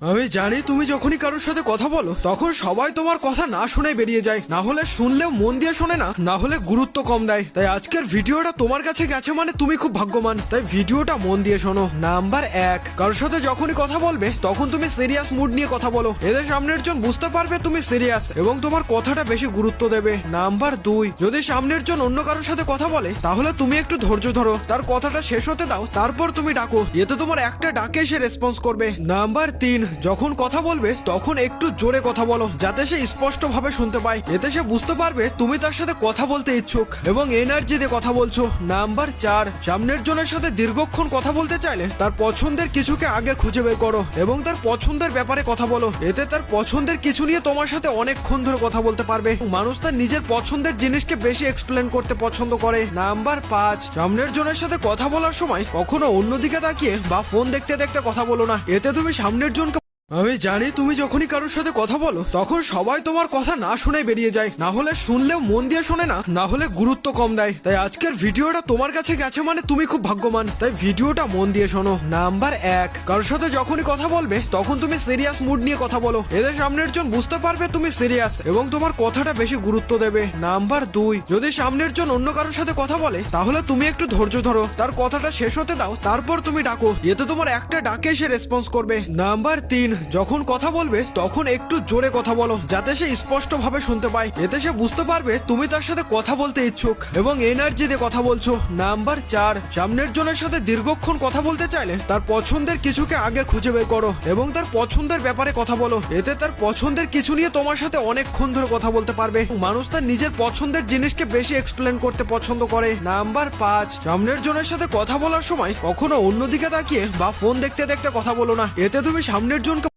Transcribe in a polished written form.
আমি জানি তুমি যখনই কারোর সাথে কথা বলো তখন সবাই তোমার কথা না শুনে বেরিয়ে যায়, না হলে শুনলেও মন দিয়ে শোনে না, না হলে গুরুত্ব কম দেয়। তাই আজকের ভিডিওটা তোমার কাছে গেছে মানে তুমি খুব ভাগ্যবান। তাই ভিডিওটা মন দিয়ে শোনো। নাম্বার 1, কারোর সাথে যখনই কথা বলবে তখন তুমি সিরিয়াস মুড নিয়ে কথা বলো। এদের সামনের জন বুঝতে পারবে তুমি সিরিয়াস এবং তোমার কথাটা বেশি গুরুত্ব দেবে। নাম্বার 2, যদি সামনের জন অন্য কারোর সাথে কথা বলে তাহলে তুমি একটু ধৈর্য ধরো, তার কথাটা শেষ হতে দাও, তারপর তুমি ডাকো। এতে তোমার একটা ডাকে সে রেসপন্স করবে। নাম্বার 3, যখন কথা বলবে তখন একটু জোরে কথা বলো যাতে সে স্পষ্ট ভাবে শুনতে পায়। এতে সে বুঝতে পারবে তুমি তার সাথে কথা বলতে ইচ্ছুক এবং এনার্জি দিয়ে কথা বলছো। নাম্বার 4, সামনের জনের সাথে দীর্ঘক্ষণ কথা বলতে চাইলে তার পছন্দের কিছুকে আগে খুঁজে বের করো এবং তার পছন্দের ব্যাপারে কথা বলো। এতে তার পছন্দের কিছু নিয়ে তোমার সাথে অনেকক্ষণ ধরে কথা বলতে পারবে। মানুষ তার নিজের পছন্দের জিনিসকে বেশি এক্সপ্লেন করতে পছন্দ করে। নাম্বার 5, সামনের জনের সাথে কথা বলার সময় কখনো অন্যদিকে তাকিয়ে বা ফোন দেখতে দেখতে কথা বলো না। এতে তুমি সামনের জনকে আমি জানি তুমি যখনই কারোর সাথে কথা বলো তখন সবাই তোমার কথা না শুনে বেরিয়ে যায়, না হলে শুনলেও মন দিয়ে শোনে না, না হলে গুরুত্ব কম দেয়। তাই আজকের ভিডিওটা তোমার কাছে গেছে মানে তুমি খুব ভাগ্যবান। তাই ভিডিওটা মন দিয়ে শোনো। নাম্বার 1, কারোর সাথে যখনই কথা বলবে তখন তুমি সিরিয়াস মুড নিয়ে কথা বলো। এদের সামনের জন বুঝতে পারবে তুমি সিরিয়াস এবং তোমার কথাটা বেশি গুরুত্ব দেবে। নাম্বার 2, যদি সামনের জন অন্য কারোর সাথে কথা বলে তাহলে তুমি একটু ধৈর্য ধরো, তার কথাটা শেষ হতে দাও, তারপর তুমি ডাকো। এতে তোমার একটা ডাকে সে রেসপন্স করবে। নাম্বার 3, যখন কথা বলবে তখন একটু জোরে কথা বলো যাতে সে স্পষ্ট ভাবে শুনতে পায়। এতে সে বুঝতে পারবে তুমি তার সাথে কথা বলতে ইচ্ছুক এবং এনার্জি দিয়ে কথা বলছো। নাম্বার 4, সামনের জনের সাথে দীর্ঘক্ষণ কথা বলতে চাইলে তার পছন্দের কিছুকে আগে খুঁজে বের করো এবং তার পছন্দের ব্যাপারে কথা বলো। এতে তার পছন্দের কিছু নিয়ে তোমার সাথে অনেকক্ষণ ধরে কথা বলতে পারবে। মানুষ তার নিজের পছন্দের জিনিসকে বেশি এক্সপ্লেন করতে পছন্দ করে। নাম্বার 5, সামনের জনের সাথে কথা বলার সময় কখনো অন্যদিকে তাকিয়ে বা ফোন দেখতে দেখতে কথা বলো না। এতে তুমি সামনের জনকে